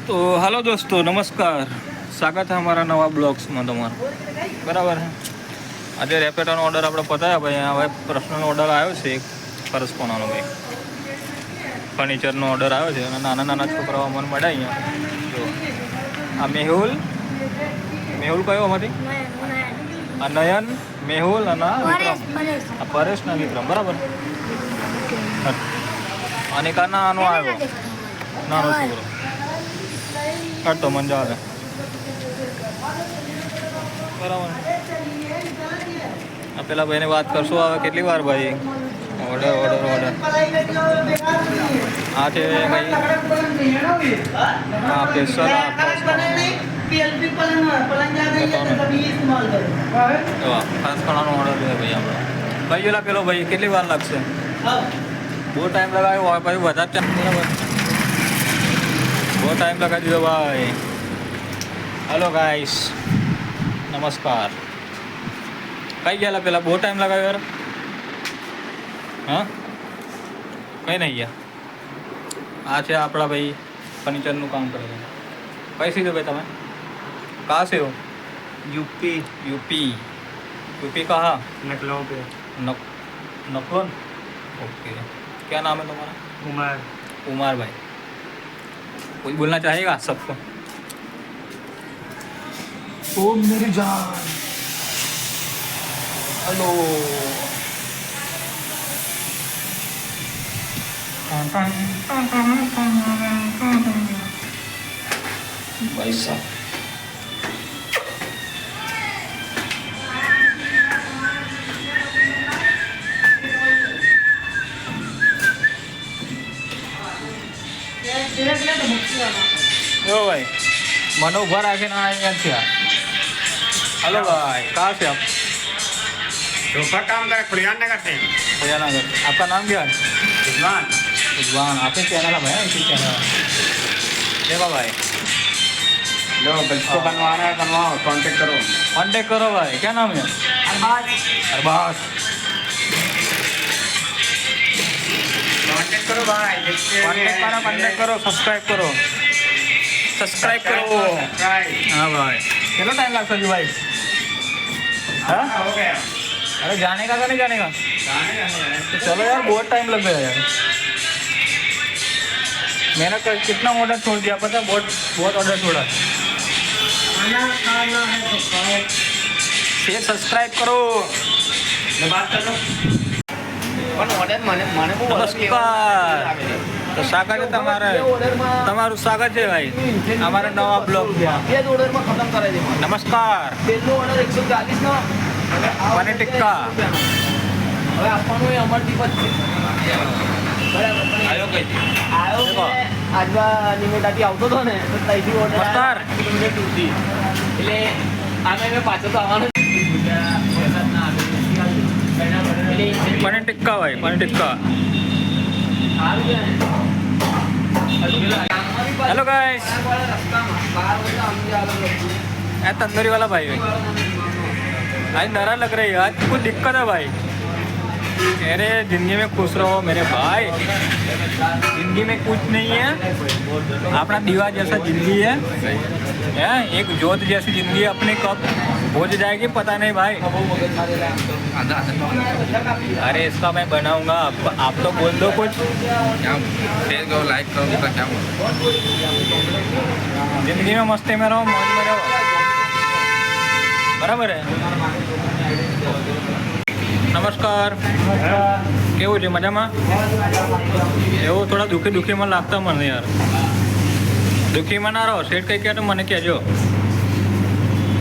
तो हेलो दोस्तों नमस्कार, स्वागत है हमारा नवा ब्लॉग्स में તમારું બરાબર છે। આજે રેપેટોનો ઓર્ડર આપણે પતાવ્યા ભાઈ। હવે પ્રશ્નનો ઓર્ડર આવ્યો છે એક પરસપોનાનો ભાઈ, ફર્નિચરનો ઓર્ડર આવ્યો છે અને નાના નાના છોકરાઓ મને મળ્યા અહીંયા। જો આ મેહુલ કયો આમાંથી? આ નયન, મેહુલ અને વિક્રમ, આ પરેશ ને વિક્રમ બરાબર। અને કાના આનો આવ્યો નાનો છોકરો તો મને જવા દે બરાબર। આ પેલા ભાઈને વાત કરશો હવે કેટલી વાર ભાઈ? ઓર્ડર આ છે ભાઈ, હા સ્પેશિયલ ખાસ ખાવાનો ઓર્ડર છે ભાઈ આપણો। ભાઈ ઓલા પેલો ભાઈ કેટલી વાર લાગશે? બહુ ટાઈમ લગાવ્યો હોય ભાઈ, વધારે ટાઈમ બરાબર, બહુ ટાઈમ લગાવી દીધો ભાઈ। હેલો ગાઈસ, નમસ્કાર। કઈ ગયેલા પેલા? બહુ ટાઈમ લગાવ્યો યાર। હા કઈ નહીં ગયા। આ છે આપણા ભાઈ ફર્નિચરનું કામ કરે છે। કઈ સીધો ભાઈ તમે? कहाँ से हो? यूपी कहाँ? नकलों पे। नकलोन, ओके। क्या नाम है तुम्हारा? उमर भाई। कुछ बोलना चाहेगा सबको? ओ मेरी जान, हेलो। भाई साहब ओ भाई मनो उभा રાખીને અહીંયા છે। हेलो भाई, कहाँ से आप? दोपहर काम करे खुलियानगर से। खुलियानगर। आपका नाम क्या है? रिजवान। रिजवान। आपने चैनल है इसी चैनल देखा भाई? लो बिल्कुल बनवाना है बनवाओ, कांटेक्ट करो भाई। क्या नाम है? अरबाज। कांटेक्ट करो भाई, कॉन्टेक्ट करो, सब्सक्राइब करो। हाँ भाई, चलो टाइम लगता है भाई। हाँ हो गया। अरे जाने का नहीं जाने का? तो चलो यार, बहुत टाइम लग गया यार। मैंने कितना ऑर्डर छोड़ दिया पता? बहुत ऑर्डर छोड़ा। शेयर सब्सक्राइब करो। बात कर लो। નમસ્કાર, તો સ્વાગત છે તમારું સ્વાગત છે ભાઈ અમારા નવા બ્લોગ। નમસ્કાર। પનીર ટિક્કા હવે આપવાનું એ અમરદીપ જ છે આવ્યો કઈ આજવા નિમેટાથી આવતો હતો ને તો ત્યાંથી ઓર્ડર નમસ્કાર। એટલે આમે મેં પાછો તો આવવાનો પનીર ટિક્કા ભાઈ, પનીર ટિક્કા। हेलो गाइस, तंदूरी वाला भाई आज नारा लग रही है। आज कुछ दिक्कत है भाई। अरे जिंदगी में खुश रहो मेरे भाई, जिंदगी में कुछ नहीं है। अपना दीवा जैसा जिंदगी है, एक जोत जैसी जिंदगी अपनी कब हो जाएगी पता नहीं भाई। अरे इसका मैं बनाऊंगा, आप तो बोल दो कुछ। शेयर करो, लाइक करो, उसका क्या बोल? जिंदगी में मस्ती में रहो, मौज में रहो, बराबर है। નમસ્કાર, કેવું છે? મજામાં? એવું થોડા દુઃખીમાં લાગતા મને યાર। દુઃખીમાં ના રહો, શેઠ કંઈ કહે તો મને કહેજો,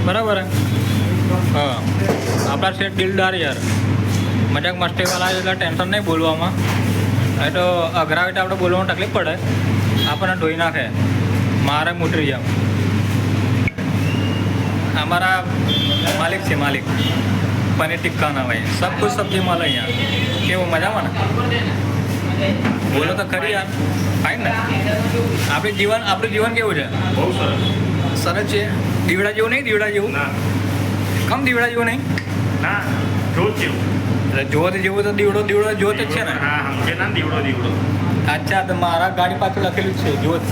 બરાબર હે? હા, આપણા શેઠ દિલદાર યાર, મજાક મસ્તીવાળા એટલે ટેન્શન નહીં બોલવામાં। એ તો અઘરા હોય તો આપણે બોલવામાં તકલીફ પડે, આપણને ધોઈ નાખે, મારે મૂતરી જાવ। हमारा मालिक से मालिक पनीर टिक्का ना भाई, सब कुछ सब्जी माला यहाँ के वो मजा में बोलो तो खरी यार। फाइन ने આપણું જીવન કેવું છે? બહુ સરસ છે। દીવડા જેવું નહીં? દીવડા જેવું કમ દીવડા જેવું નહીં ના, જોત જેવું। જોત જેવું તો દીવડો જોત જ છે ને? હા, સમજે ના, દીવડો। અચ્છા, તો મારા ગાડી પાછળ લખેલું છે જોત।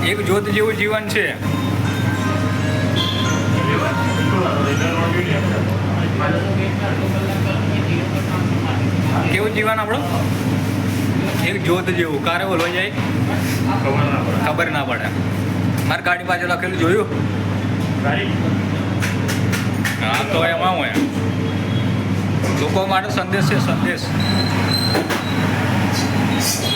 એક જ્યોત જેવું જીવન છે. કેવું જીવન આપણું? એક જ્યોત જેવું. કારે બોલવા જાય ખબર ના પડે. મારી ગાડી પાછળ લખેલું જોયું? હા તો એમાં હોય લોકો માટે સંદેશ છે, સંદેશ.